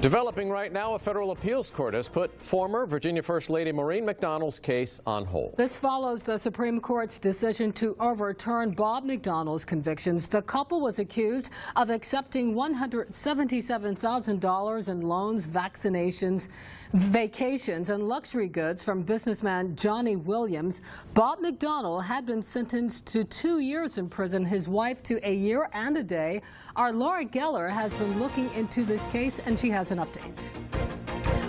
Developing right now, a federal appeals court has put former Virginia First Lady Maureen McDonnell's case on hold. This follows the Supreme Court's decision to overturn Bob McDonnell's convictions. The couple was accused of accepting $177,000 in loans, vaccinations, vacations, and luxury goods from businessman Johnny Williams. Bob McDonnell had been sentenced to 2 years in prison, his wife to a year and a day. Our Laura Geller has been looking into this case, and she has an update.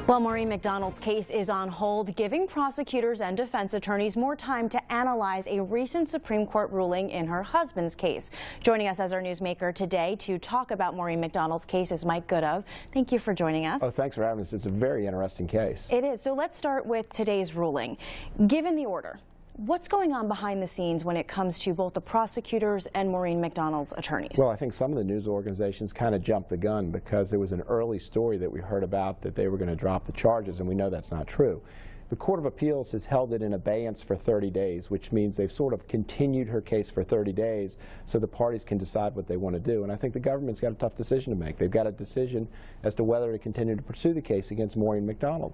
Well, Maureen McDonnell's case is on hold, giving prosecutors and defense attorneys more time to analyze a recent Supreme Court ruling in her husband's case. Joining us as our newsmaker today to talk about Maureen McDonnell's case is Mike Goodove. Thank you for joining us. Oh, thanks for having us. It's a very interesting case. It is. So let's start with today's ruling. Given the order, what's going on behind the scenes when it comes to both the prosecutors and Maureen McDonnell's attorneys? Well, I think some of the news organizations kind of jumped the gun because there was an early story that we heard about that they were going to drop the charges, and we know that's not true. The Court of Appeals has held it in abeyance for 30 days, which means they've sort of continued her case for 30 days so the parties can decide what they want to do. And I think the government's got a tough decision to make. They've got a decision as to whether to continue to pursue the case against Maureen McDonnell.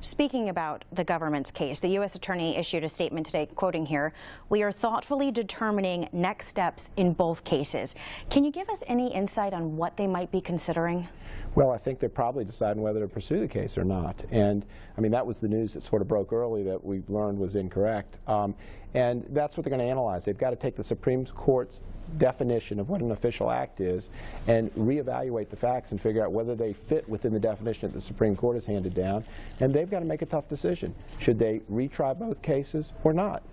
Speaking about the government's case, the U.S. Attorney issued a statement today, quoting here, "We are thoughtfully determining next steps in both cases." Can you give us any insight on what they might be considering? Well, I think they're probably deciding whether to pursue the case or not. And, I mean, that was the news that sort of broke early that we learned was incorrect. And that's what they're going to analyze. They've got to take the Supreme Court's definition of what an official act is and reevaluate the facts and figure out whether they fit within the definition that the Supreme Court has handed down. And they've got to make a tough decision. Should they retry both cases or not?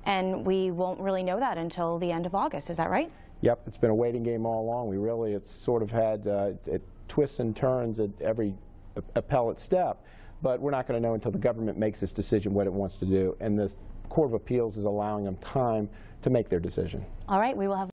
And we won't really know that until the end of August, is that right? Yep, it's been a waiting game all along. It's sort of had twists and turns at every appellate step, but we're not going to know until the government makes this decision what it wants to do, and the Court of Appeals is allowing them time to make their decision. All right, we will have